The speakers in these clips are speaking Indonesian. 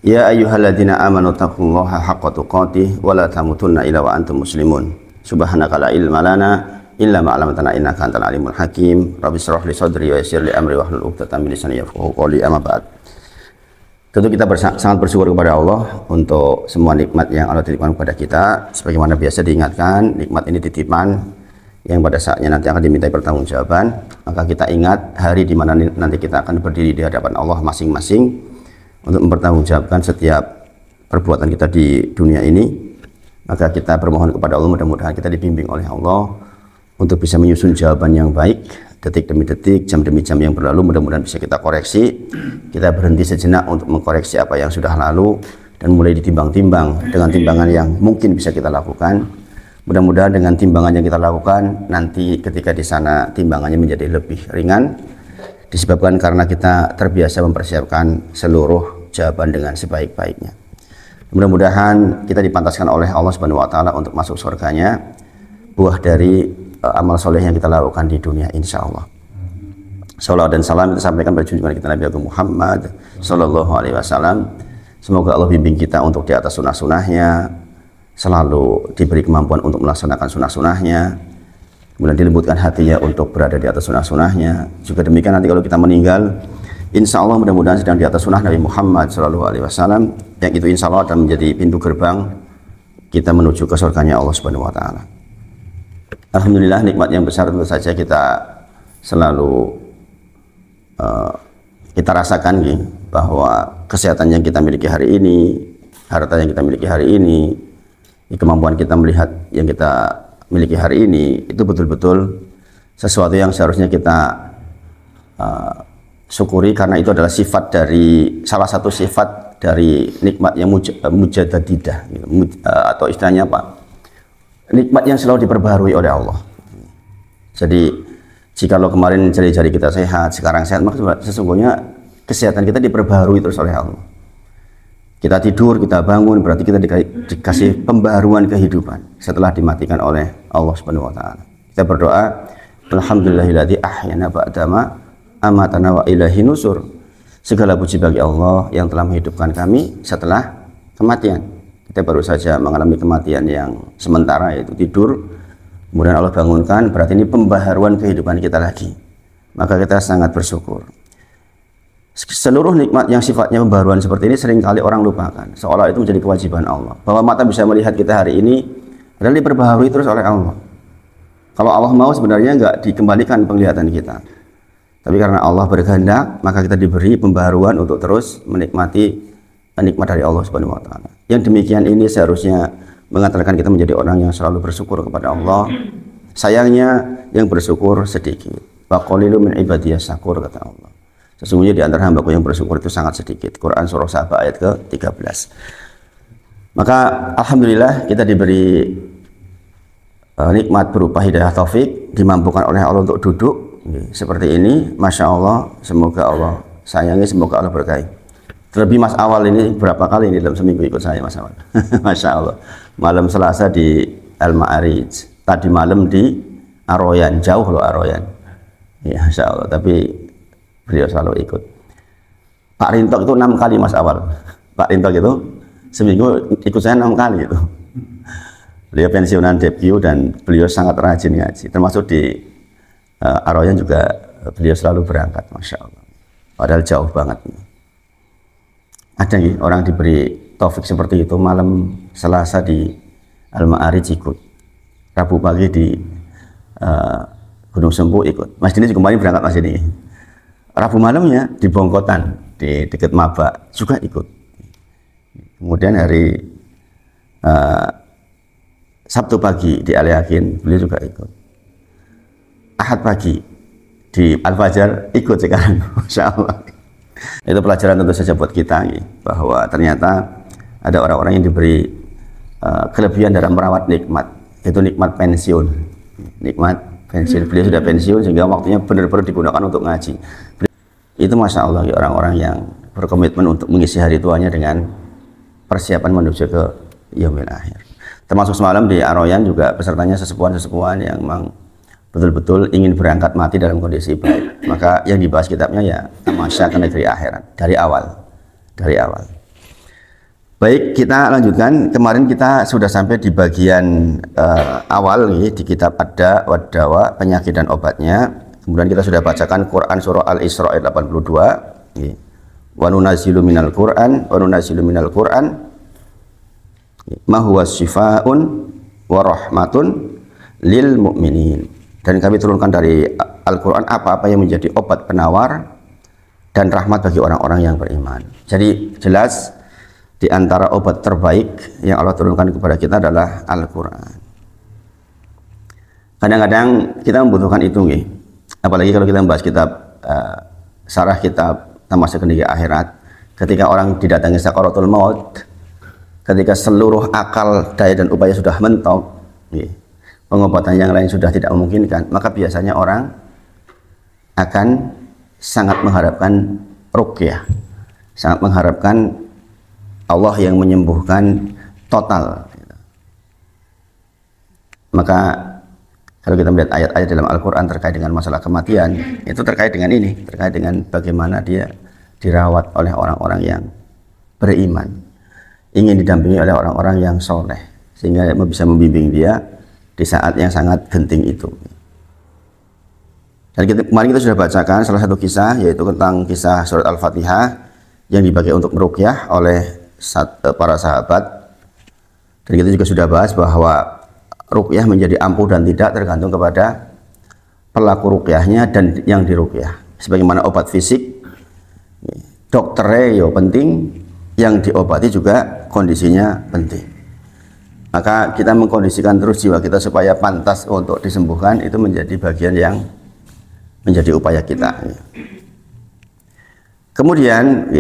Ya ayyuhalladzina amanu taqullaha haqqa tuqatih wa la tamutunna illa wa antum muslimun. Subhanaka la ilma lana illa ma 'allamtana innaka antal alimul hakim. Rabbi shrah li sadri wa yassir li amri wahlul 'uqdatam min lisani yafqahu qawli. Amma ba'd. Tentu kita sangat bersyukur kepada Allah untuk semua nikmat yang Allah titipkan kepada kita. Sebagaimana biasa diingatkan, nikmat ini titipan yang pada saatnya nanti akan dimintai pertanggungjawaban. Maka kita ingat hari di mana nanti kita akan berdiri di hadapan Allah masing-masing untuk mempertanggungjawabkan setiap perbuatan kita di dunia ini. Maka kita bermohon kepada Allah, mudah-mudahan kita dibimbing oleh Allah untuk bisa menyusun jawaban yang baik, detik demi detik, jam demi jam yang berlalu. Mudah-mudahan bisa kita koreksi, kita berhenti sejenak untuk mengkoreksi apa yang sudah lalu dan mulai ditimbang-timbang dengan timbangan yang mungkin bisa kita lakukan. Mudah-mudahan dengan timbangan yang kita lakukan nanti ketika di sana timbangannya menjadi lebih ringan, disebabkan karena kita terbiasa mempersiapkan seluruh jawaban dengan sebaik-baiknya. Mudah-mudahan kita dipantaskan oleh Allah Subhanahu wa taala untuk masuk surganya, buah dari amal soleh yang kita lakukan di dunia, insya Allah. Salawat dan salam kita sampaikan pada junjungan kita Nabi Muhammad sallallahu alaihi wasallam. Semoga Allah bimbing kita untuk di atas sunnah-sunnahnya, selalu diberi kemampuan untuk melaksanakan sunnah-sunnahnya, kemudian dilembutkan hatinya untuk berada di atas sunnah-sunnahnya. Juga demikian nanti kalau kita meninggal, insya Allah mudah-mudahan sedang di atas sunnah Nabi Muhammad SAW, yang itu insya Allah akan menjadi pintu gerbang kita menuju ke surganya Allah Subhanahu wa taala. Alhamdulillah, nikmat yang besar tentu saja kita selalu kita rasakan bahwa kesehatan yang kita miliki hari ini, harta yang kita miliki hari ini, kemampuan kita melihat yang kita miliki hari ini, itu betul-betul sesuatu yang seharusnya kita syukuri, karena itu adalah sifat dari salah satu sifat dari nikmat yang mujadadidah, atau istilahnya apa? Nikmat yang selalu diperbaharui oleh Allah. Jadi jikalau kemarin jari-jari kita sehat, sekarang sehat, maka sesungguhnya kesehatan kita diperbaharui terus oleh Allah. Kita tidur, kita bangun, berarti kita dikasih pembaharuan kehidupan setelah dimatikan oleh Allah Subhanahu wa taala. Kita berdoa, alhamdulillahilladzi ahyana ba'dama amatana wa ilaihi nusur. Segala puji bagi Allah yang telah menghidupkan kami setelah kematian. Kita baru saja mengalami kematian yang sementara, yaitu tidur, kemudian Allah bangunkan, berarti ini pembaharuan kehidupan kita lagi. Maka kita sangat bersyukur. Seluruh nikmat yang sifatnya pembaharuan seperti ini seringkali orang lupakan, seolah itu menjadi kewajiban Allah, bahwa mata bisa melihat kita hari ini adalah diperbaharui terus oleh Allah. Kalau Allah mau sebenarnya nggak dikembalikan penglihatan kita, tapi karena Allah berkehendak, maka kita diberi pembaharuan untuk terus menikmati nikmat dari Allah Subhanahu wa taala. Yang demikian ini seharusnya mengantarkan kita menjadi orang yang selalu bersyukur kepada Allah. Sayangnya yang bersyukur sedikit. Wa qalilu min ibadiyas syakur, kata Allah. Sesungguhnya di antara hambaku yang bersyukur itu sangat sedikit. Quran surah Saba ayat ke-13. Maka alhamdulillah kita diberi nikmat berupa hidayah taufik, dimampukan oleh Allah untuk duduk seperti ini. Masya Allah, semoga Allah sayangi, semoga Allah berkahi. Terlebih Mas Awal ini berapa kali ini dalam seminggu ikut saya, Mas Awal. Masya Allah. Malam Selasa di Al-Ma'arij, tadi malam di Aroyan, jauh loh Aroyan. Ya, Masya Allah, tapi beliau selalu ikut. Pak Rintok itu 6 kali, Mas Awal. Pak Rintok itu seminggu ikut saya 6 kali itu. Beliau pensiunan DPU dan beliau sangat rajin ngaji. Termasuk di Aroyan juga beliau selalu berangkat, Masya Allah. Padahal jauh banget. Ada orang diberi taufik seperti itu, malam Selasa di Al-Ma'arij ikut, Rabu pagi di Gunung Sempu ikut. Mas Dini kemarin berangkat, Mas Dini. Rabu malamnya di Bongkotan, di dekat Maba juga ikut. Kemudian hari Sabtu pagi di Al-Yakin beliau juga ikut. Ahad pagi di Al-Fajar ikut sekarang, Masya Allah. Itu pelajaran tentu saja buat kita, bahwa ternyata ada orang-orang yang diberi kelebihan dalam merawat nikmat, itu nikmat pensiun. Nikmat pensiun, beliau sudah pensiun sehingga waktunya benar-benar digunakan untuk ngaji. Itu Masya Allah, orang-orang yang berkomitmen untuk mengisi hari tuanya dengan persiapan menuju ke yaumil akhir. Termasuk semalam di Aroyan juga pesertanya sesepuhan-sesepuhan yang memang betul-betul ingin berangkat mati dalam kondisi baik. Maka yang dibahas kitabnya ya tamasya ke negeri akhirat dari awal. Baik, kita lanjutkan. Kemarin kita sudah sampai di bagian awal nih, di kitab Ad-Da' wad-Dawa, penyakit dan obatnya. Kemudian kita sudah bacakan Quran surah Al-Isra ayat 82. Wa nunazzilu minal Qur'an ma huwa syifaa'un wa rahmatun lil mu'minin. Dan kami turunkan dari Al-Qur'an apa-apa yang menjadi obat penawar dan rahmat bagi orang-orang yang beriman. Jadi jelas di antara obat terbaik yang Allah turunkan kepada kita adalah Al-Quran. Kadang-kadang kita membutuhkan itu nih. Apalagi kalau kita membahas kitab syarah kitab Tamasuk Gendiki Akhirat, ketika orang didatangi sakaratul maut, ketika seluruh akal, daya dan upaya sudah mentok, pengobatan yang lain sudah tidak memungkinkan, maka biasanya orang akan sangat mengharapkan ruqyah, sangat mengharapkan Allah yang menyembuhkan total. Maka kalau kita melihat ayat-ayat dalam Al-Quran terkait dengan masalah kematian, itu terkait dengan ini, terkait dengan bagaimana dia dirawat oleh orang-orang yang beriman, ingin didampingi oleh orang-orang yang soleh, sehingga bisa membimbing dia di saat yang sangat genting itu. Dan kemarin kita sudah bacakan salah satu kisah, yaitu tentang kisah surat Al-Fatihah yang dipakai untuk meruqyah oleh para sahabat. Dan kita juga sudah bahas bahwa ruqyah menjadi ampuh dan tidak tergantung kepada pelaku ruqyahnya dan yang diruqyah. Sebagaimana obat fisik, dokternya yo penting, yang diobati juga kondisinya penting. Maka kita mengkondisikan terus jiwa kita supaya pantas untuk disembuhkan, itu menjadi bagian yang menjadi upaya kita. Kemudian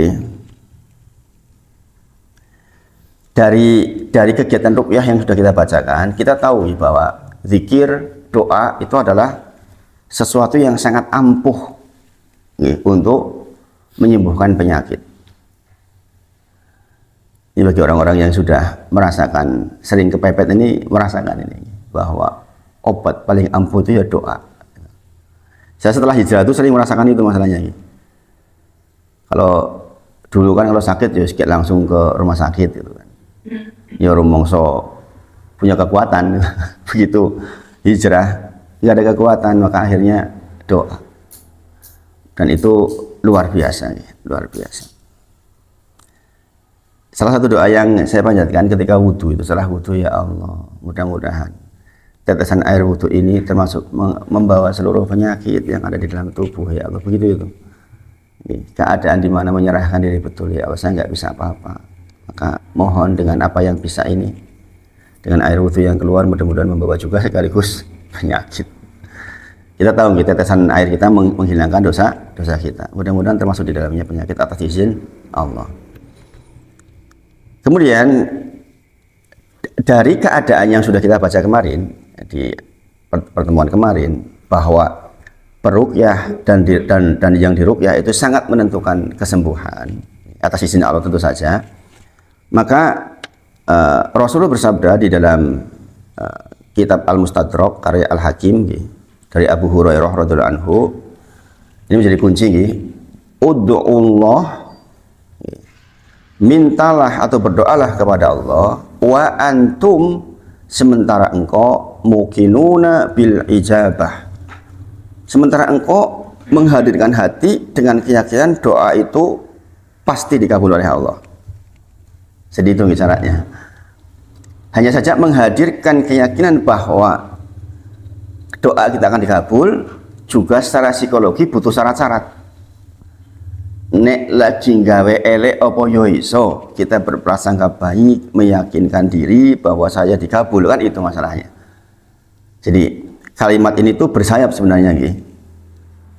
dari kegiatan ruqyah yang sudah kita bacakan, kita tahu bahwa zikir, doa itu adalah sesuatu yang sangat ampuh untuk menyembuhkan penyakit. Ini bagi orang-orang yang sudah merasakan, sering kepepet ini, merasakan ini, bahwa obat paling ampuh itu ya doa. Saya setelah hijrah itu sering merasakan itu masalahnya. Kalau dulu kan kalau sakit ya langsung ke rumah sakit gitu kan. Ya rumongso punya kekuatan, begitu hijrah nggak ada kekuatan, maka akhirnya doa, dan itu luar biasa, luar biasa. Salah satu doa yang saya panjatkan ketika wudhu itu, setelah wudhu, ya Allah, mudah-mudahan tetesan air wudhu ini termasuk membawa seluruh penyakit yang ada di dalam tubuh, ya Allah, begitu itu. Keadaan di mana menyerahkan diri betul, ya Allah, saya nggak bisa apa-apa. Maka mohon dengan apa yang bisa ini, dengan air wudhu yang keluar, mudah-mudahan membawa juga sekaligus penyakit. Kita tahu tetesan air kita menghilangkan dosa kita. Mudah-mudahan termasuk di dalamnya penyakit atas izin Allah. Kemudian dari keadaan yang sudah kita baca kemarin di pertemuan kemarin, bahwa peruqyah dan yang diruqyah itu sangat menentukan kesembuhan atas izin Allah tentu saja. Maka Rasulullah bersabda di dalam kitab Al-Mustadrak karya Al-Hakim dari Abu Hurairah radhiyallahu anhu, ini menjadi kunci, ud'ullah, mintalah atau berdoalah kepada Allah, wa antum, sementara engkau muqinuna bil ijabah, sementara engkau menghadirkan hati dengan keyakinan doa itu pasti dikabul oleh Allah. Jadi itu syaratnya. Hanya saja menghadirkan keyakinan bahwa doa kita akan dikabul, juga secara psikologi butuh syarat-syarat. Nek lagi gawe elek apa yo iso, kita berprasangka baik, meyakinkan diri bahwa saya dikabul, kan itu masalahnya. Jadi kalimat ini tuh bersayap sebenarnya nggih.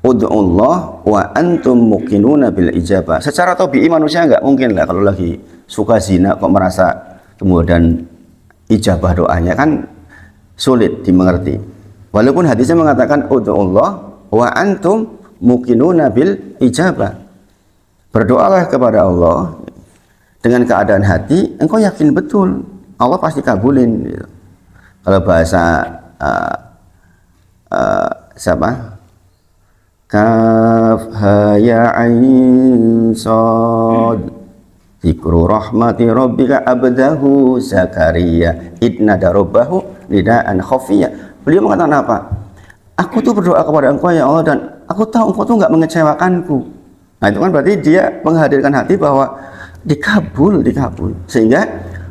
Ud'ullah wa antum muqinuna bil ijabah. Secara tabii manusia nggak mungkin lah kalau lagi suka zina kok merasa kemudian ijabah doanya, kan sulit dimengerti. Walaupun hadisnya mengatakan ud'ullah wa antum muqinuna bil ijabah. Berdoalah kepada Allah dengan keadaan hati engkau yakin betul Allah pasti kabulin gitu. Kalau bahasa siapa? Kaf ha ya ain sad. Dzikru rahmati rabbika abdahu Zakaria idnada rabbahu nidaan khafiyya. Beliau mengatakan apa? Aku tuh berdoa kepada Engkau ya Allah, dan aku tahu Engkau tuh nggak mengecewakanku. Nah itu kan berarti dia menghadirkan hati bahwa dikabul. Sehingga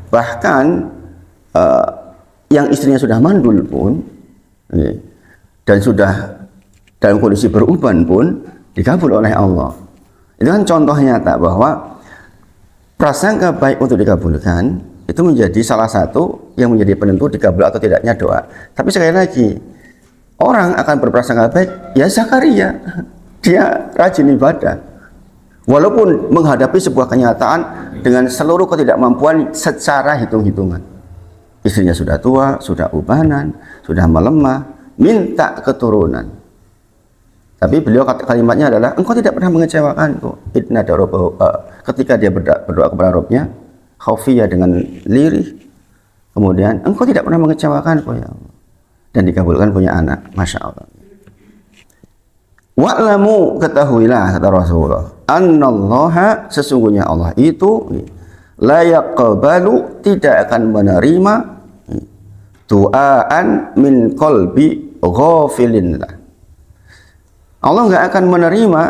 bahkan yang istrinya sudah mandul pun dan sudah dalam kondisi beruban pun dikabul oleh Allah. Itu kan contoh nyata bahwa prasangka baik untuk dikabulkan itu menjadi salah satu yang menjadi penentu dikabul atau tidaknya doa. Tapi sekali lagi, orang akan berprasangka baik ya Zakaria, dia rajin ibadah walaupun menghadapi sebuah kenyataan dengan seluruh ketidakmampuan secara hitung-hitungan. Istrinya sudah tua, sudah ubanan, sudah melemah, minta keturunan. Tapi beliau kalimatnya adalah Engkau tidak pernah mengecewakanku. Ketika dia berdoa kepada Rabbnya khafiyah dengan lirih, kemudian Engkau tidak pernah mengecewakanku ya Allah, dan dikabulkan punya anak. Masya Allah. Wa'lamu, ketahuilah kata Rasulullah, annallaha, sesungguhnya Allah itu la yaqbalu, tidak akan menerima du'aan min qalbi ghafilin lah. Allah nggak akan menerima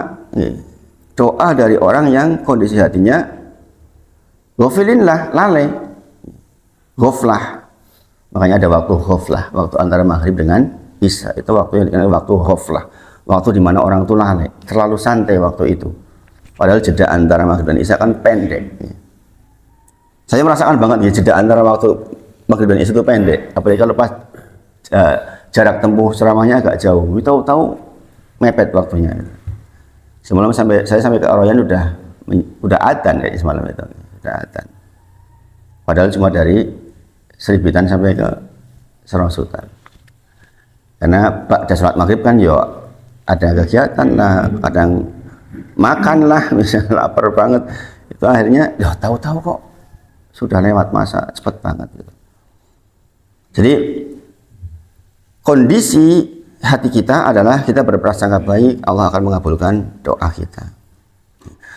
doa dari orang yang kondisi hatinya ghafilin lah, lalai, ghaflah. Makanya ada waktu ghaflah, waktu antara maghrib dengan isya, itu waktu yang dikenal waktu ghaflah, waktu di mana orang itu lalai, terlalu santai waktu itu. Padahal jeda antara maghrib dan isya kan pendek. Saya merasakan banget ya, jeda antara waktu maghrib dan isya itu pendek, apalagi kalau pas jarak tempuh ceramahnya agak jauh, tahu-tahu mepet waktunya. Semalam saya sampai ke Aroyan udah adzan kayak semalam itu, udah adzan. Padahal cuma dari Seribitan sampai ke Serosutan. Karena pada sholat maghrib kan yo ada kegiatan lah, kadang makan lah, misalnya lapar banget. Itu akhirnya ya tahu-tahu kok sudah lewat masa, cepet banget gitu. Jadi kondisi hati kita adalah kita berprasangka baik, Allah akan mengabulkan doa kita.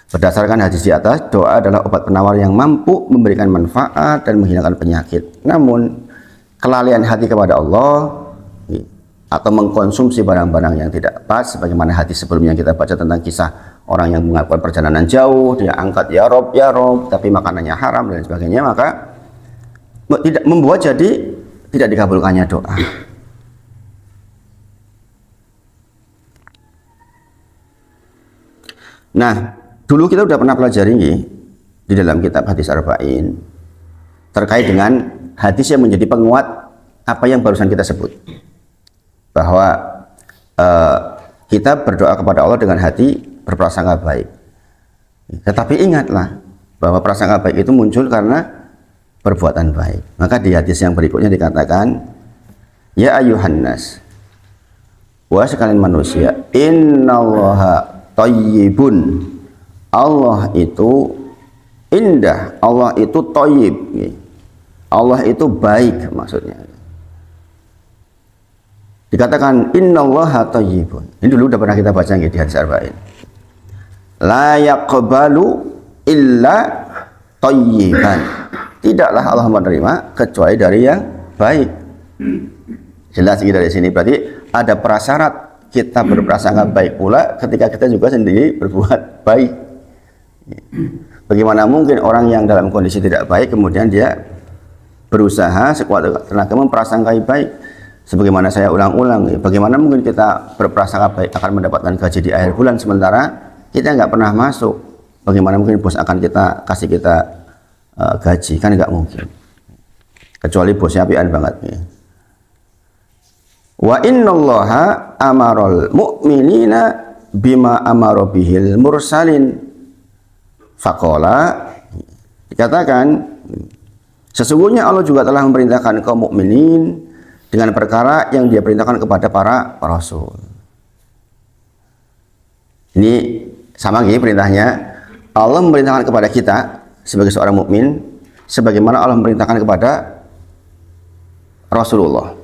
Berdasarkan hadis di atas, doa adalah obat penawar yang mampu memberikan manfaat dan menghilangkan penyakit. Namun kelalaian hati kepada Allah atau mengkonsumsi barang-barang yang tidak pas, sebagaimana hadis sebelumnya kita baca tentang kisah orang yang melakukan perjalanan jauh, dia angkat ya Rob, tapi makanannya haram dan sebagainya, maka tidak membuat jadi tidak dikabulkannya doa. Nah, dulu kita sudah pernah pelajari di dalam kitab hadis Arba'in terkait dengan hadis yang menjadi penguat apa yang barusan kita sebut, bahwa kita berdoa kepada Allah dengan hati berprasangka baik. Tetapi ingatlah bahwa prasangka baik itu muncul karena perbuatan baik. Maka di hadis yang berikutnya dikatakan, ya ayuhan nas, wahai sekalian manusia, innallaha thayyibun, Allah itu indah, Allah itu thayyib, Allah itu baik maksudnya. Dikatakan innallaha thayyibun. Ini dulu udah pernah kita baca di hadis Arba'in. La yaqbalu illa thayyiban. Tidaklah Allah menerima kecuali dari yang baik. Jelas dari sini berarti ada prasyarat kita berprasangka baik pula ketika kita juga sendiri berbuat baik. Bagaimana mungkin orang yang dalam kondisi tidak baik kemudian dia berusaha sekuat tenaga memprasangkai baik? Sebagaimana saya ulang-ulang, bagaimana mungkin kita berprasangka baik akan mendapatkan gaji di akhir bulan sementara kita nggak pernah masuk? Bagaimana mungkin bos akan kita kasih kita gaji? Kan nggak mungkin. Kecuali bosnya apian banget. Wa innallaha amarul mu'minina bima amara bihil mursalin. Faqala, dikatakan sesungguhnya Allah juga telah memerintahkan kaum mukminin dengan perkara yang dia perintahkan kepada para rasul. Ini sama gini perintahnya. Allah memerintahkan kepada kita sebagai seorang mukmin sebagaimana Allah memerintahkan kepada Rasulullah,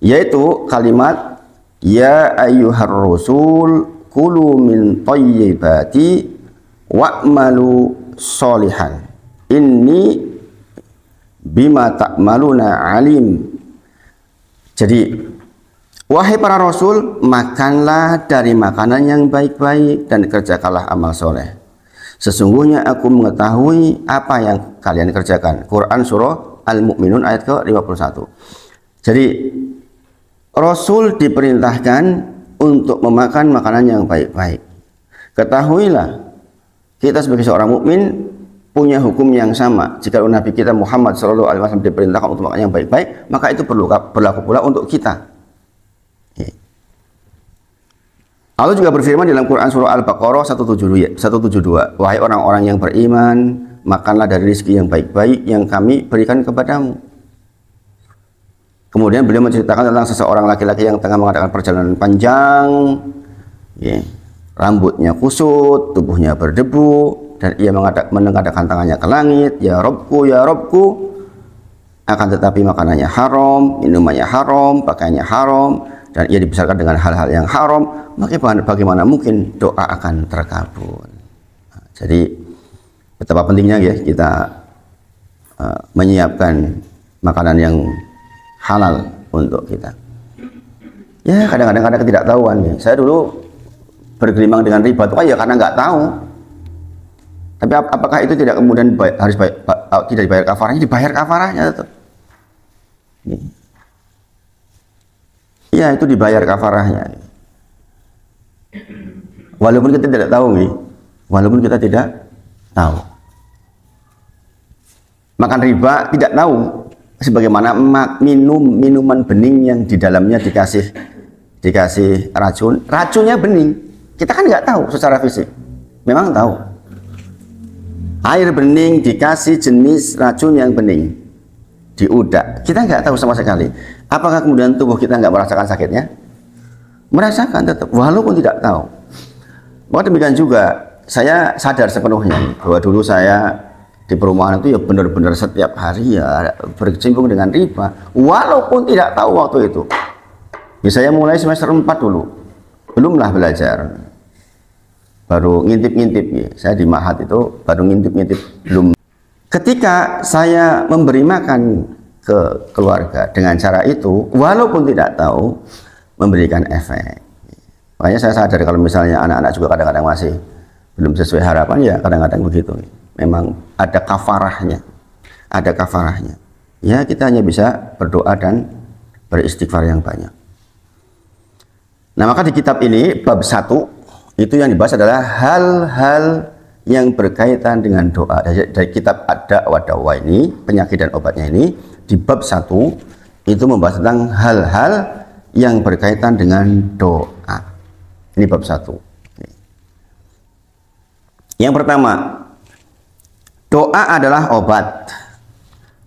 yaitu kalimat ya ayyuhar rasul kulu min thayyibati wa'malu sholihan. Inni bima ta'maluna alim. Jadi, wahai para rasul, makanlah dari makanan yang baik-baik dan kerjakanlah amal soleh. Sesungguhnya aku mengetahui apa yang kalian kerjakan. Quran surah Al-Mu'minun ayat ke-51. Jadi, Rasul diperintahkan untuk memakan makanan yang baik-baik. Ketahuilah, kita sebagai seorang mukmin punya hukum yang sama. Jika Nabi kita Muhammad SAW diperintahkan untuk makan yang baik-baik, maka itu berlaku pula untuk kita. Allah juga berfirman dalam Quran surah Al-Baqarah 172, wahai orang-orang yang beriman, makanlah dari rezeki yang baik-baik yang kami berikan kepadamu. Kemudian beliau menceritakan tentang seseorang laki-laki yang tengah mengadakan perjalanan panjang, rambutnya kusut, tubuhnya berdebu, dan ia menengadahkan tangannya ke langit, ya Robku, akan tetapi makanannya haram, minumannya haram, pakaiannya haram, dan ia dibesarkan dengan hal-hal yang haram, maka bagaimana mungkin doa akan terkabul. Jadi betapa pentingnya ya kita menyiapkan makanan yang halal untuk kita. Ya kadang-kadang ada ketidaktahuan ya. Saya dulu bergelimang dengan riba itu kan ya karena nggak tahu. Tapi apakah itu tidak kemudian tidak dibayar kafarahnya? Dibayar kafarahnya tetap. Ya itu dibayar kafarahnya. Walaupun kita tidak tahu, walaupun kita tidak tahu. Makan riba tidak tahu, sebagaimana minuman bening yang di dalamnya dikasih racun, racunnya bening. Kita kan nggak tahu secara fisik. Memang tahu. Air bening dikasih jenis racun yang bening di udak, kita nggak tahu sama sekali. Apakah kemudian tubuh kita nggak merasakan sakitnya? Merasakan tetap, walaupun tidak tahu. Maka demikian juga saya sadar sepenuhnya bahwa dulu saya di perumahan itu ya benar-benar setiap hari ya berkecimpung dengan riba, walaupun tidak tahu waktu itu. Ya, saya mulai semester 4 dulu, belumlah belajar. Baru ngintip-ngintip ya. Saya di Mahat itu baru ngintip-ngintip belum. Ketika saya memberi makan ke keluarga dengan cara itu, walaupun tidak tahu, memberikan efek. Makanya saya sadar kalau misalnya anak-anak juga kadang-kadang masih belum sesuai harapan ya kadang-kadang begitu. Memang ada kafarahnya, ya kita hanya bisa berdoa dan beristighfar yang banyak. Nah maka di kitab ini bab 1 itu yang dibahas adalah hal-hal yang berkaitan dengan doa. Dari kitab Ad-Da'wah ini, penyakit dan obatnya ini, di bab 1 itu membahas tentang hal-hal yang berkaitan dengan doa. Ini bab 1. Yang pertama, doa adalah obat.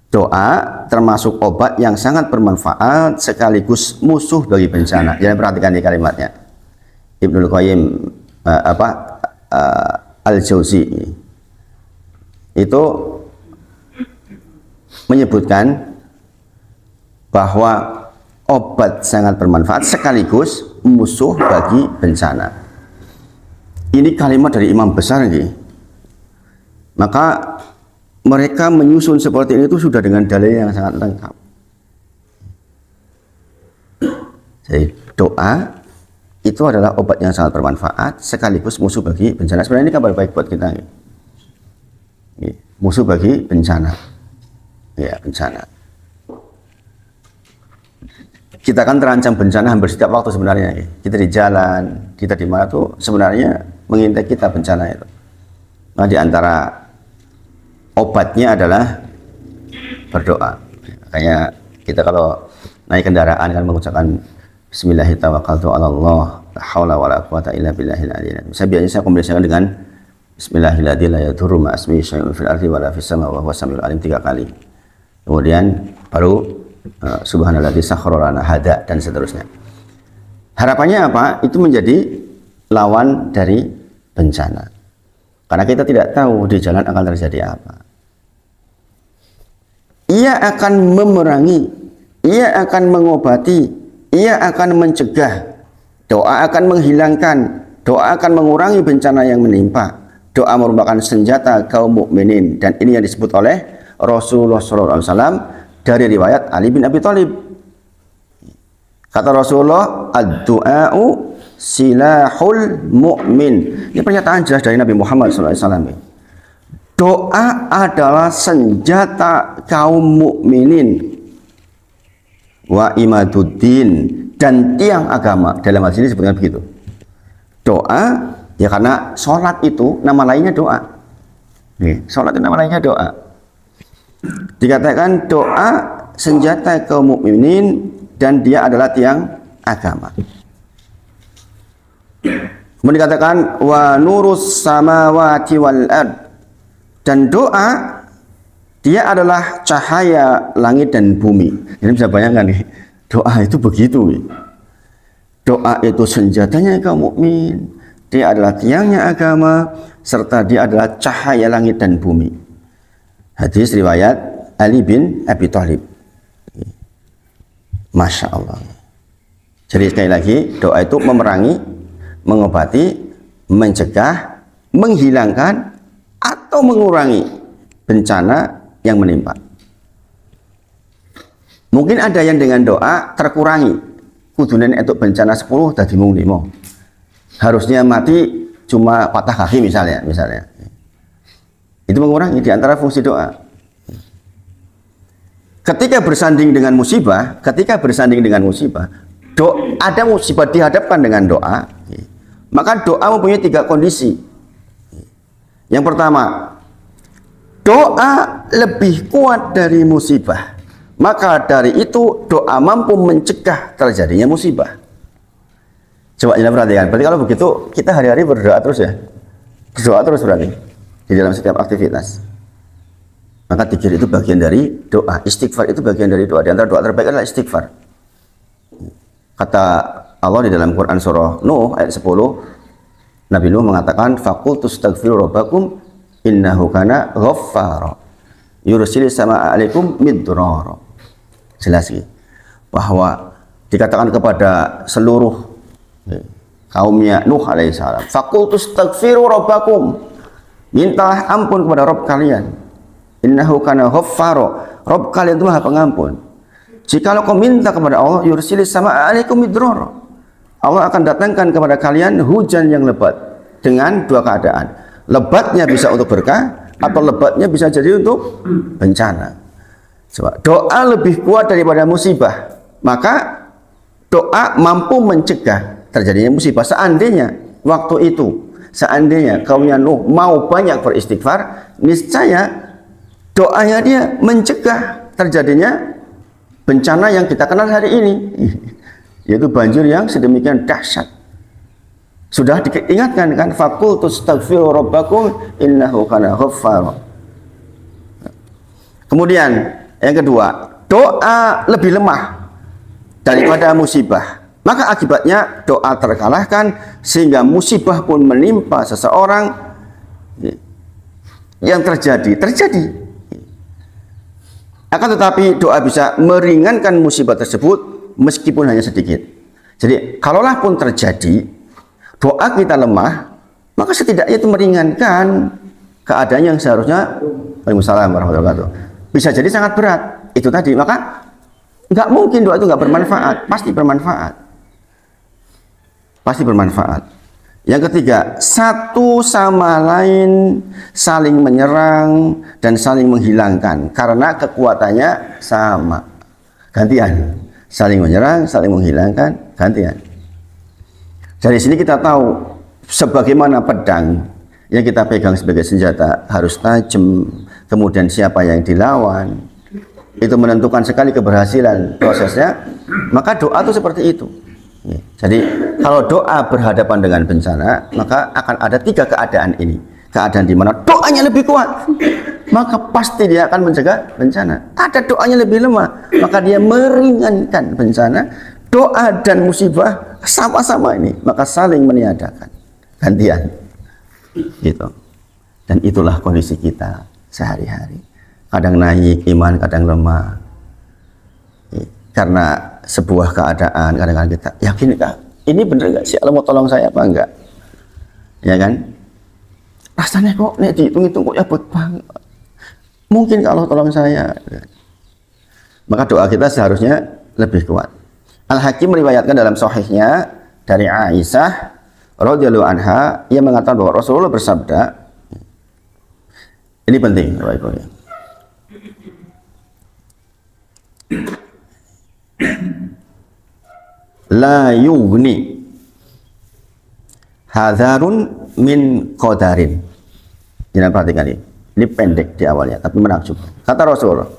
Doa termasuk obat yang sangat bermanfaat sekaligus musuh bagi bencana. Jangan perhatikan di kalimatnya. Ibnul Qayyim Al-Jauzi itu menyebutkan bahwa obat sangat bermanfaat sekaligus musuh bagi bencana. Ini kalimat dari imam besar ini. Maka mereka menyusun seperti ini itu sudah dengan dalil yang sangat lengkap. Jadi doa itu adalah obat yang sangat bermanfaat sekaligus musuh bagi bencana. Sebenarnya ini kabar baik buat kita. Musuh bagi bencana. Ya, bencana. Kita kan terancam bencana hampir setiap waktu sebenarnya. Kita di jalan, kita di mana tuh sebenarnya mengintai kita bencana itu. Nah, di antara obatnya adalah berdoa. Makanya kita kalau naik kendaraan kan mengucapkan Bismillahirrahmanirrahim. La haula wala quwata illa billahil aliyyil. Biasanya saya kombinasikan dengan Bismillahirrahmanirrahim la yadurru ma ismihi syai'un fil ardi wala fis sama wa huwas samiul alim 3 kali. Kemudian baru subhanalladzi sakhkhara lana hada dan seterusnya. Harapannya apa? Itu menjadi lawan dari bencana. Karena kita tidak tahu di jalan akan terjadi apa. Ia akan memerangi, ia akan mengobati, ia akan mencegah, doa akan menghilangkan, doa akan mengurangi bencana yang menimpa. Doa merupakan senjata kaum mukminin, dan ini yang disebut oleh Rasulullah SAW dari riwayat Ali bin Abi Thalib. Kata Rasulullah, ad-du'a'u silahul mu'min. Ini pernyataan jelas dari Nabi Muhammad SAW. Doa adalah senjata kaum mukminin, wa imaduddin, dan tiang agama. Dalam hal ini sebutkan begitu. Doa, ya karena sholat itu nama lainnya doa. Sholat itu nama lainnya doa. Dikatakan doa senjata kaum mukminin, dan dia adalah tiang agama. Kemudian dikatakan wa nurus samawati wal ard, dan doa dia adalah cahaya langit dan bumi. Ini bisa bayangkan nih, doa itu begitu. Doa itu senjatanya kaum mukmin, dia adalah tiangnya agama, serta dia adalah cahaya langit dan bumi. Hadis riwayat Ali bin Abi Thalib. Masya Allah. Jadi sekali lagi, doa itu memerangi, mengobati, mencegah, menghilangkan, atau mengurangi bencana yang menimpa. Mungkin ada yang dengan doa terkurangi, kudunen itu bencana 10 tadi mung 5. Harusnya mati cuma patah kaki misalnya. Itu mengurangi di antara fungsi doa. Ketika bersanding dengan musibah, ada musibah dihadapkan dengan doa, maka doa mempunyai 3 kondisi. Yang pertama, doa lebih kuat dari musibah, maka dari itu doa mampu mencegah terjadinya musibah. Coba kita perhatikan. Berarti kalau begitu kita hari-hari berdoa terus ya, berdoa terus berarti di dalam setiap aktivitas. Maka dzikir itu bagian dari doa, istighfar itu bagian dari doa. Di antara doa terbaik adalah istighfar. Kata Allah di dalam Quran surah Nuh ayat 10, Nabi Nuh mengatakan, faqultu astaghfiru rabbakum innahu kana ghaffara yursilis samaa'a 'alaikum midrara. Jelas gitu, bahwa dikatakan kepada seluruh kaumnya Nuh alaihissalam, faqultu astaghfiru rabbakum, mintalah ampun kepada Rabb kalian, innahu kana ghaffara, Rabb kalian itu Maha Pengampun. Jikalau kau minta kepada Allah, yursilis samaa'a 'alaikum midrara, Allah akan datangkan kepada kalian hujan yang lebat dengan 2 keadaan. Lebatnya bisa untuk berkah, atau lebatnya bisa jadi untuk bencana. Coba, doa lebih kuat daripada musibah, maka doa mampu mencegah terjadinya musibah. Seandainya waktu itu, seandainya kaumnya Nuh mau banyak beristighfar, niscaya doanya dia mencegah terjadinya bencana yang kita kenal hari ini, yaitu banjir yang sedemikian dahsyat. Sudah diingatkan kan, faqultu astaghfiru rabbakum innahu kana ghaffara. Kemudian yang kedua, doa lebih lemah daripada musibah, maka akibatnya doa terkalahkan sehingga musibah pun menimpa seseorang. Yang terjadi akan tetapi doa bisa meringankan musibah tersebut meskipun hanya sedikit. Jadi kalaulah pun terjadi doa kita lemah, maka setidaknya itu meringankan keadaan yang seharusnya, waalaikumsalam warahmatullahi wabarakatuh, bisa jadi sangat berat. Itu tadi, maka nggak mungkin doa itu nggak bermanfaat, pasti bermanfaat, pasti bermanfaat. Yang ketiga, satu sama lain saling menyerang dan saling menghilangkan karena kekuatannya sama, gantian. Saling menyerang, saling menghilangkan, gantian. Dari sini kita tahu sebagaimana pedang yang kita pegang sebagai senjata harus tajam, kemudian siapa yang dilawan, itu menentukan sekali keberhasilan prosesnya. Maka doa itu seperti itu. Jadi kalau doa berhadapan dengan bencana, maka akan ada 3 keadaan ini. Keadaan di mana doanya lebih kuat, maka pasti dia akan mencegah bencana. Ada doanya lebih lemah, maka dia meringankan bencana. Doa dan musibah sama-sama ini, maka saling meniadakan, gantian. Gitu. Dan itulah kondisi kita sehari-hari. Kadang naik iman, kadang lemah. Karena sebuah keadaan, kadang-kadang kita yakin, ini bener nggak sih Allah mau tolong saya apa enggak? Ya kan? rasanya kok nek dihitung-hitung kok abot banget. Mungkin kalau tolong saya. Maka doa kita seharusnya lebih kuat. Al-Hakim meriwayatkan dalam sahihnya dari Aisyah radhiyallahu anha, ia mengatakan bahwa Rasulullah bersabda, ini penting Bapak Ibu ya. La yughni hadharun min qadarin. Jangan perhatikan ini. Ini pendek di awalnya, tapi menakjubkan. Kata Rasulullah,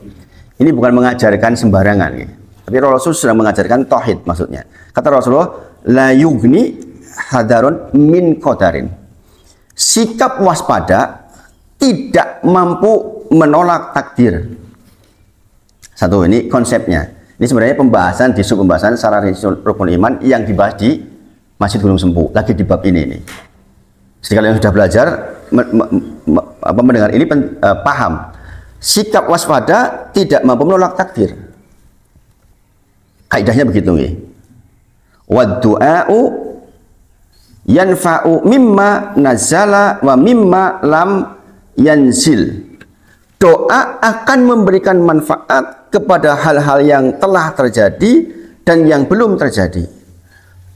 ini bukan mengajarkan sembarangan, ya. Tapi Rasul sudah mengajarkan tauhid maksudnya. Kata Rasulullah, la yughni hadarun min qadarin. Sikap waspada tidak mampu menolak takdir. Satu, ini konsepnya. Ini sebenarnya pembahasan di pembahasan syarah rukun iman yang dibahas di Masjid Gunung Sempu, lagi di bab ini. Jadi kalau yang sudah belajar mendengar ini paham. Sikap waspada tidak mampu menolak takdir. Kaidahnya begitu nggih. Wa du'a'u yanfa'u mimma nazala wa mimma lam yanzil. Doa akan memberikan manfaat kepada hal-hal yang telah terjadi dan yang belum terjadi.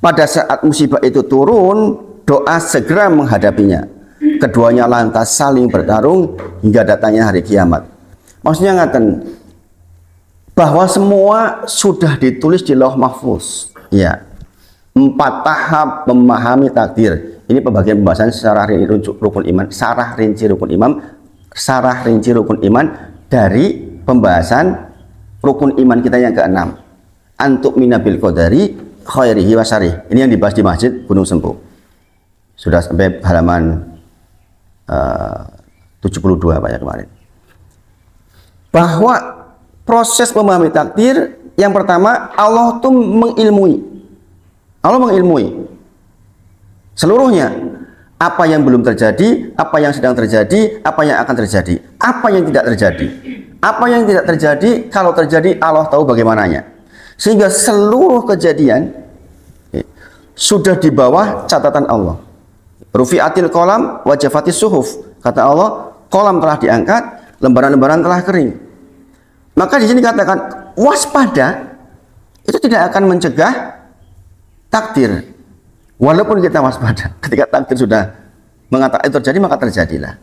Pada saat musibah itu turun, doa segera menghadapinya. Keduanya lantas saling bertarung hingga datangnya hari kiamat. Maksudnya ngaten, bahwa semua sudah ditulis di Lauh Mahfuz. Ya. 4 tahap memahami takdir. Ini pembagian pembahasan syarah rukun iman, syarah rinci rukun iman dari pembahasan rukun iman kita yang ke-6. Antuk minabil qadari khairihi wa syarih. Ini yang dibahas di Masjid Gunung Sempu. Sudah sampai halaman 72 Pak ya kemarin. Bahwa proses memahami takdir yang pertama, Allah tuh mengilmui. Allah mengilmui seluruhnya, apa yang belum terjadi, apa yang sedang terjadi, apa yang akan terjadi, apa yang tidak terjadi. Apa yang tidak terjadi, kalau terjadi Allah tahu bagaimananya. Sehingga seluruh kejadian sudah di bawah catatan Allah. Rufi'atil qalam wa jafatis suhuf. Kata Allah, kolam telah diangkat, lembaran-lembaran telah kering. Maka di sini katakan waspada itu tidak akan mencegah takdir. Walaupun kita waspada, ketika takdir sudah mengatakan itu terjadi, maka terjadilah.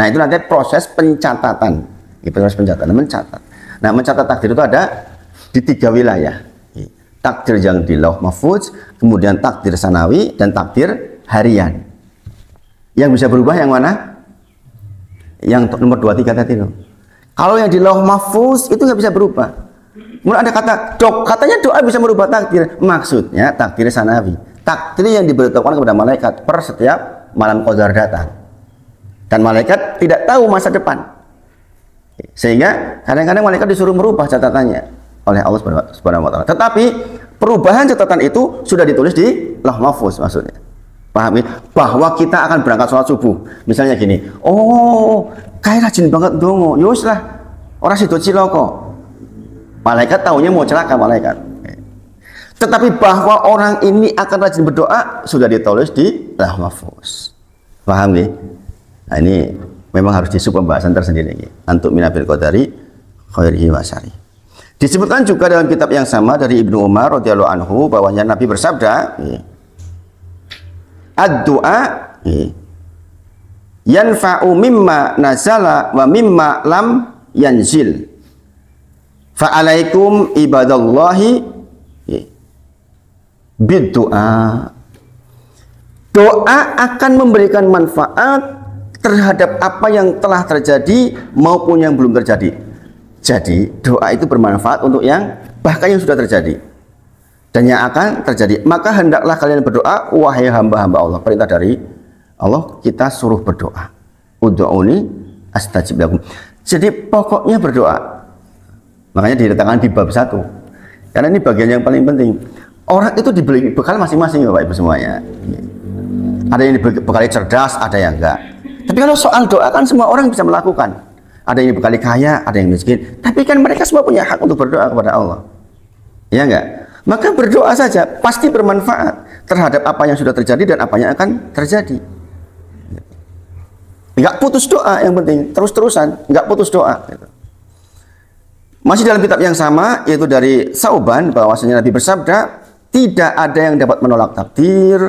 Nah, itu nanti proses pencatatan. Proses pencatatan, mencatat. Nah, mencatat takdir itu ada di 3 wilayah. Takdir yang di Lauh Mahfuz, kemudian takdir sanawi, dan takdir harian. Yang bisa berubah yang mana? Yang nomor 2, 3 tadi loh. Kalau yang di Lauh Mahfuz itu nggak bisa berubah. Kemudian ada kata katanya doa bisa merubah takdir. Maksudnya takdir sanawi, takdir yang diberitahukan kepada malaikat per setiap malam qadar datang. Dan malaikat tidak tahu masa depan. Sehingga kadang-kadang malaikat disuruh merubah catatannya oleh Allah Subhanahu wa taala. Tetapi perubahan catatan itu sudah ditulis di Lauh Mahfuz maksudnya. Pahami bahwa kita akan berangkat sholat subuh. Misalnya gini, oh, kayak rajin banget dongo. Yus lah, orang sido ciloko. Malaikat tahunya mau celaka malaikat. Tetapi bahwa orang ini akan rajin berdoa sudah ditulis di Lauh Mahfuz. Paham nih? Nah, ini memang harus disub pembahasan tersendiri. Antuk minabil qadari khairihi wa syarih. Disebutkan juga dalam kitab yang sama dari Ibnu Umar radhiyallahu anhu bahwanya Nabi bersabda, ad-du'a yanfa'u mimma nazala wa mimma lam yanzil. Fa'alaikum ibadallahi bid-du'a. Doa akan memberikan manfaat terhadap apa yang telah terjadi maupun yang belum terjadi. Jadi doa itu bermanfaat untuk yang bahkan yang sudah terjadi dan yang akan terjadi. Maka hendaklah kalian berdoa, wahai hamba-hamba Allah. Perintah dari Allah, kita suruh berdoa. Ud'uni astajib lakum. Jadi pokoknya berdoa. Makanya diletakkan di bab 1. Karena ini bagian yang paling penting. Orang itu dibeli bekal masing-masing Bapak Ibu semuanya. Ada yang dibekali cerdas, ada yang enggak. Tapi kalau soal doa kan semua orang bisa melakukan. Ada yang dibekali kaya, ada yang miskin. Tapi kan mereka semua punya hak untuk berdoa kepada Allah. Ya enggak? Maka berdoa saja pasti bermanfaat terhadap apa yang sudah terjadi dan apa yang akan terjadi. Nggak putus doa, yang penting terus-terusan, nggak putus doa. Gitu. Masih dalam kitab yang sama, yaitu dari Sauban, bahwasanya Nabi bersabda, tidak ada yang dapat menolak takdir,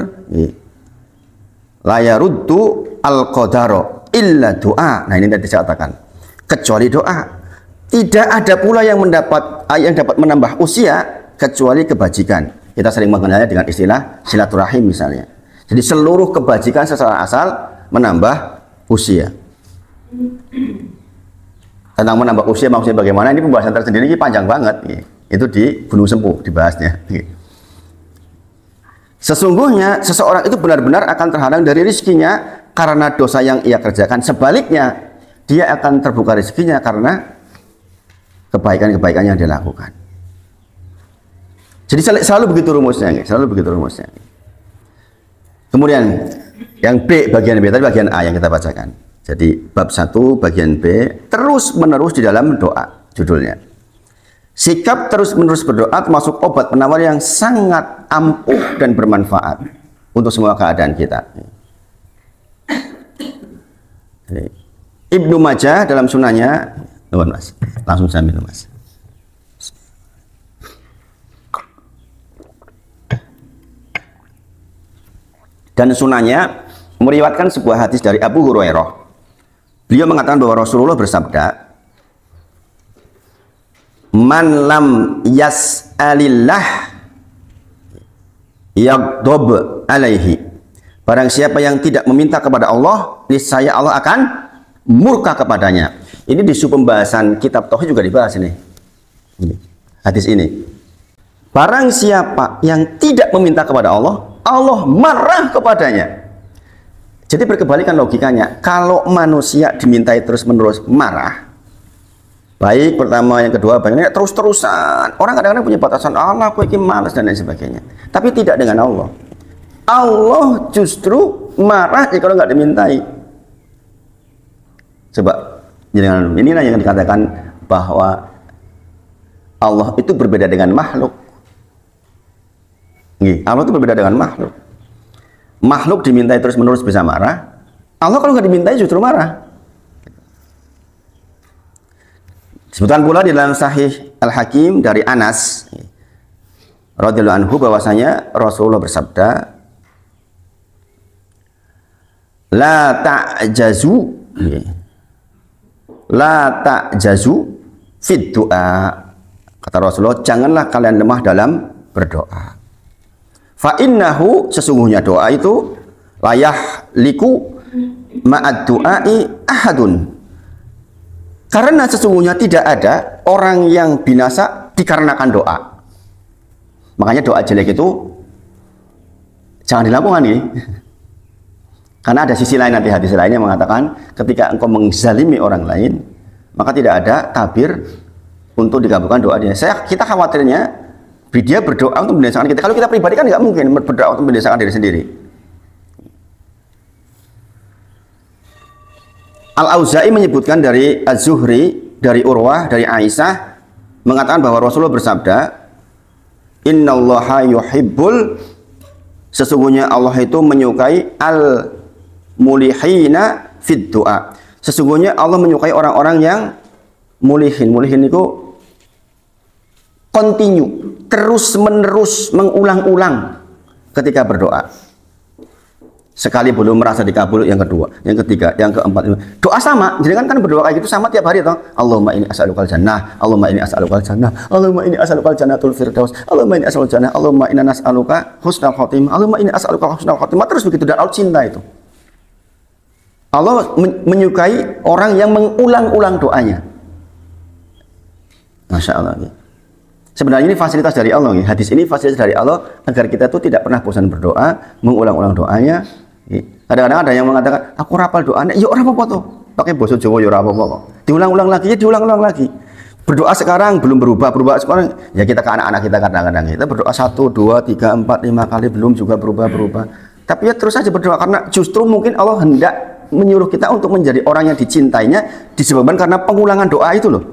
la yaruddu al-qadaro illa doa. Nah ini tadi saya katakan, kecuali doa. Tidak ada pula yang dapat menambah usia kecuali kebajikan. Kita sering mengenalnya dengan istilah silaturahim misalnya. Jadi seluruh kebajikan secara asal menambah usia. Tentang menambah usia maksudnya bagaimana, ini pembahasan tersendiri, ini panjang banget. Itu di Gunung Sempuh dibahasnya. Sesungguhnya seseorang itu benar-benar akan terhalang dari rezekinya karena dosa yang ia kerjakan. Sebaliknya, dia akan terbuka rezekinya karena kebaikan-kebaikan yang dia lakukan. Jadi selalu begitu rumusnya, selalu begitu rumusnya. Kemudian yang B, bagian B tadi, bagian A yang kita bacakan. Jadi bab 1 bagian B, terus menerus di dalam doa, judulnya. Sikap terus menerus berdoa termasuk obat penawar yang sangat ampuh dan bermanfaat untuk semua keadaan kita. Jadi, Ibnu Majah dalam sunanya, Mas, langsung saya minum, Mas. Dan sunanya meriwayatkan sebuah hadis dari Abu Hurairah. Beliau mengatakan bahwa Rasulullah bersabda, "Man lam yas'alillah yaghdab alaihi." Barang siapa yang tidak meminta kepada Allah, niscaya Allah akan murka kepadanya. Ini di pembahasan kitab tauhid juga dibahas ini. Hadis ini. Barang siapa yang tidak meminta kepada Allah, Allah marah kepadanya. Jadi berkebalikan logikanya. Kalau manusia dimintai terus-menerus marah, baik pertama, yang kedua, banyak terus-terusan. Orang kadang-kadang punya batasan, Allah aku ini malas dan lain sebagainya. Tapi tidak dengan Allah. Allah justru marah kalau nggak dimintai. Coba, inilah yang dikatakan bahwa Allah itu berbeda dengan makhluk. Allah itu berbeda dengan makhluk. Makhluk dimintai terus-menerus bisa marah. Allah kalau nggak dimintai justru marah. Disebutkan pula di dalam Sahih Al-Hakim dari Anas radhiyallahu anhu bahwasanya Rasulullah bersabda, la ta'jazu fit du'a. Kata Rasulullah, janganlah kalian lemah dalam berdoa. Fa innahu, sesungguhnya doa itu layah liku ma'ad du'ai ahadun. Karena sesungguhnya tidak ada orang yang binasa dikarenakan doa. Makanya doa jelek itu jangan dilakukan ini. Karena ada sisi lain, nanti hadis lainnya mengatakan ketika engkau menzalimi orang lain, maka tidak ada tabir untuk dikabulkan doanya. Kita khawatirnya dia berdoa untuk membinasakan kita. Kalau kita pribadi kan nggak mungkin berdoa untuk membinasakan diri sendiri. Al-Auza'i menyebutkan dari Az-Zuhri, dari Urwah, dari Aisyah, mengatakan bahwa Rasulullah bersabda, Innallaha yuhibbul, sesungguhnya Allah itu menyukai al-mulihina fid du'a. Sesungguhnya Allah menyukai orang-orang yang mulihin. Mulihin itu continue, terus-menerus, mengulang-ulang ketika berdoa. Sekali belum merasa dikabul, yang kedua, yang ketiga, yang keempat. Doa sama, jadi kan berdoa kayak gitu sama tiap hari toh. Allahumma inni as'alukal jannah, Allahumma inni as'alukal jannah, Allahumma inni as'alukal jannatul firdaus, Allahumma inni as'alukal jannah, Allahumma inna nas'aluka husnal khotimah, Allahumma inni as'aluka husnal khotimah. Terus begitu, dan Allah cinta itu. Allah menyukai orang yang mengulang-ulang doanya. Masya Allah. Sebenarnya ini fasilitas dari Allah. Hadis ini fasilitas dari Allah agar kita tuh tidak pernah bosan berdoa, mengulang-ulang doanya. Kadang-kadang ada yang mengatakan, aku rapal doanya, ya orang apa tuh? Pakai bahasa Jawa ya orang apa kok. Diulang-ulang lagi, ya diulang-ulang lagi. Berdoa sekarang belum berubah sekarang. Ya kita ke anak-anak kita kadang-kadang kita berdoa 1, 2, 3, 4, 5 kali belum juga berubah. Tapi ya terus saja berdoa, karena justru mungkin Allah hendak menyuruh kita untuk menjadi orang yang dicintainya disebabkan karena pengulangan doa itu loh.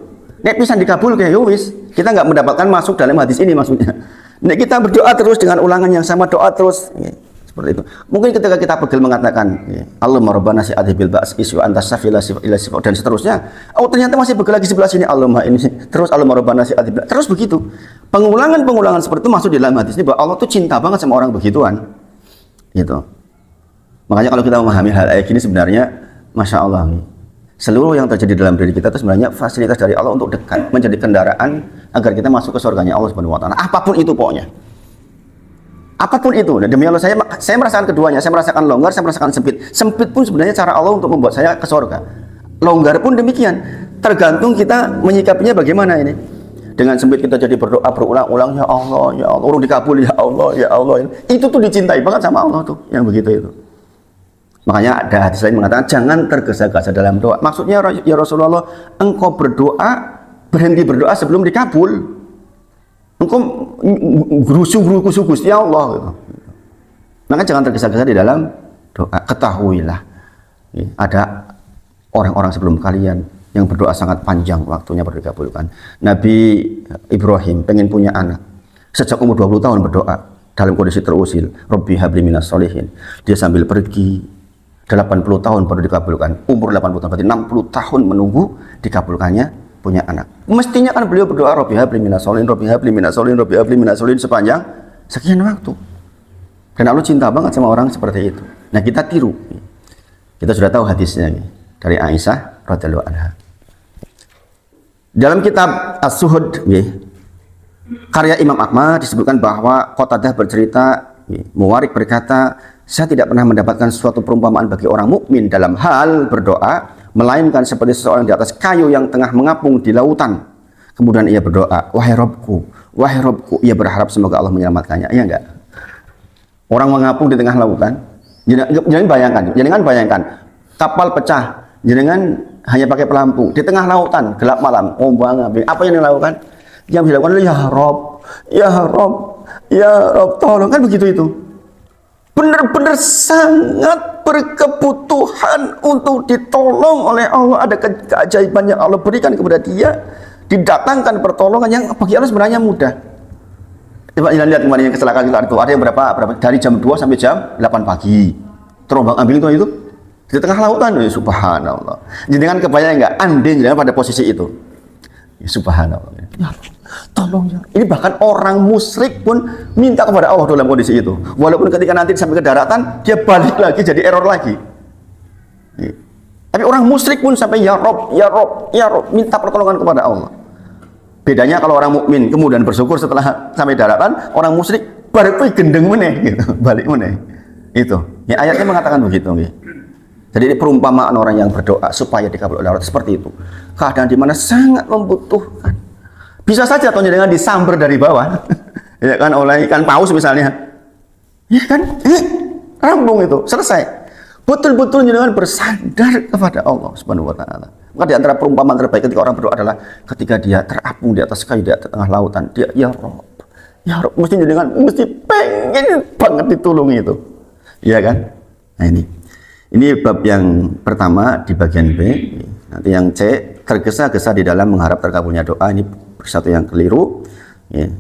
Nek bisa dikabul kayak wis, kita nggak mendapatkan masuk dalam hadis ini maksudnya. Nek kita berdoa terus dengan ulangan yang sama, doa terus, Seperti itu. Mungkin ketika kita pegel mengatakan Allahumma rabbana si'adhi bil ba's isyu antas safila ila sifat dan seterusnya, oh ternyata masih pegel lagi sebelah sini Allahumma ini terus Allahumma rabbana si'adhi bil terus begitu. Pengulangan seperti itu masuk di dalam hadis ini bahwa Allah tuh cinta banget sama orang begituan. Gitu. Makanya kalau kita memahami hal kayak gini sebenarnya Masya Allah seluruh yang terjadi dalam diri kita itu sebenarnya fasilitas dari Allah untuk dekat, menjadi kendaraan agar kita masuk ke surganya Allah Subhanahu wa taala. Apapun itu pokoknya. Apapun itu, dan demi Allah saya merasakan keduanya, saya merasakan longgar, saya merasakan sempit. Sempit pun sebenarnya cara Allah untuk membuat saya ke surga. Longgar pun demikian. Tergantung kita menyikapinya bagaimana ini. Dengan sempit kita jadi berdoa berulang-ulang, ya Allah, urung dikabul, ya Allah, ya Allah. Itu tuh dicintai banget sama Allah tuh, yang begitu itu. Makanya ada hadis lain mengatakan jangan tergesa-gesa dalam doa. Maksudnya ya Rasulullah, engkau berhenti berdoa sebelum dikabul. Engkau gerusu Gusti Allah gitu. Maka jangan tergesa-gesa di dalam doa. Ketahuilah ada orang-orang sebelum kalian yang berdoa sangat panjang waktunya baru dikabulkan. Nabi Ibrahim pengen punya anak. Sejak umur 20 tahun berdoa dalam kondisi terusil. Rabbi habli minas sholihin. Dia sambil pergi 80 tahun baru dikabulkan. Umur 80 tahun berarti 60 tahun menunggu dikabulkannya punya anak. Mestinya kan beliau berdoa Rabbi habli minas sholihin, Rabbi habli minas sholihin, Rabbi habli minas sholihin sepanjang sekian waktu. Dan Allah cinta banget sama orang seperti itu. Nah, kita tiru. Kita sudah tahu hadisnya nih dari Aisyah radhiyallahu anha. Dalam kitab As-Suhud karya Imam Ahmad disebutkan bahwa Qatadah bercerita, Muwarik berkata, saya tidak pernah mendapatkan suatu perumpamaan bagi orang mukmin dalam hal berdoa melainkan seperti seseorang di atas kayu yang tengah mengapung di lautan. Kemudian ia berdoa, wahai Robku, ia berharap semoga Allah menyelamatkannya. Iya enggak? Orang mengapung di tengah lautan. Jangan bayangkan kapal pecah, jangan hanya pakai pelampung di tengah lautan, gelap malam, ombang ambing. Apa yang dilakukan? Yang dilakukan adalah ya Rob, tolong, kan begitu itu. Benar-benar sangat berkebutuhan untuk ditolong oleh Allah. Ada keajaiban yang Allah berikan kepada dia, didatangkan pertolongan yang bagi Allah sebenarnya mudah. Coba lihat kemarin yang kecelakaan itu ada yang berapa dari jam 2 sampai jam 8 pagi terombang ambing itu di tengah lautan. Ya, subhanallah. Jangan kebayang enggak andin pada posisi itu. Ya, subhanallah. Ya, tolong ya. Ini bahkan orang musyrik pun minta kepada Allah dalam kondisi itu. Walaupun ketika nanti sampai ke daratan dia balik lagi jadi error lagi. Ya. Tapi orang musyrik pun sampai ya Rob minta pertolongan kepada Allah. Bedanya kalau orang mukmin kemudian bersyukur setelah sampai daratan, orang musyrik balik gendeng meneh gitu, balik meneh. Itu. Ya, ayatnya mengatakan begitu nggih. Jadi ini perumpamaan orang yang berdoa supaya dikabul oleh Allah seperti itu. Keadaan di mana sangat membutuhkan. Bisa saja atau dengan disamber dari bawah, ya kan, oleh ikan paus misalnya, ya kan, rampung itu, selesai. Betul-betul dengan bersandar kepada Allah Subhanahu wa taala. Maka di antara perumpamaan terbaik ketika orang berdoa adalah ketika dia terapung di atas kayu di tengah lautan, dia ya Rob, mesti pengen banget ditolong itu. Iya kan? Nah ini bab yang pertama di bagian B. Nanti yang C, tergesa-gesa di dalam mengharap terkabulnya doa, ini satu yang keliru. Ya.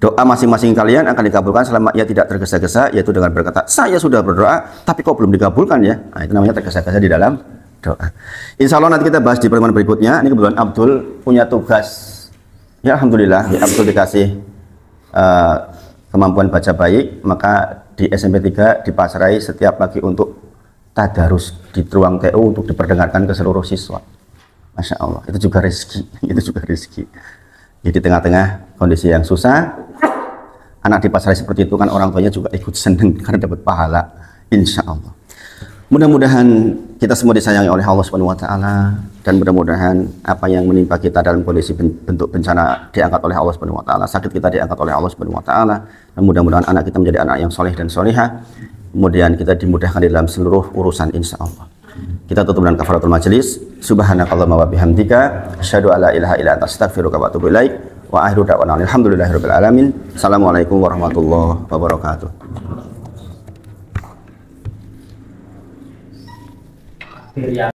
Doa masing-masing kalian akan dikabulkan selama ia tidak tergesa-gesa, yaitu dengan berkata, saya sudah berdoa, tapi kok belum dikabulkan ya? Nah, itu namanya tergesa-gesa di dalam doa. Insya Allah nanti kita bahas di pertemuan berikutnya. Ini kebetulan Abdul punya tugas. Ya Alhamdulillah, ya, Abdul dikasih kemampuan baca baik, maka di SMP 3 dipasrai setiap pagi untuk tadarus di ruang TU untuk diperdengarkan ke seluruh siswa. Masya Allah, itu juga rezeki, Jadi di tengah-tengah kondisi yang susah, anak dipasrai seperti itu kan orang tuanya juga ikut senang karena dapat pahala, insya Allah. Mudah-mudahan kita semua disayangi oleh Allah Subhanahu wa taala, dan mudah-mudahan apa yang menimpa kita dalam kondisi bentuk bencana diangkat oleh Allah Subhanahu wa taala, sakit kita diangkat oleh Allah Subhanahu wa taala, dan mudah-mudahan anak kita menjadi anak yang soleh dan solihah. Kemudian kita dimudahkan di dalam seluruh urusan insya Allah. Kita tutup dengan kafaratul majelis. Subhanakallahumma wa bihamdika asyhadu alla ilaha illa anta astaghfiruka wa atubu ilaik. Wa akhiru da'wana alhamdulillahirabbil alamin. Assalamualaikum warahmatullahi wabarakatuh.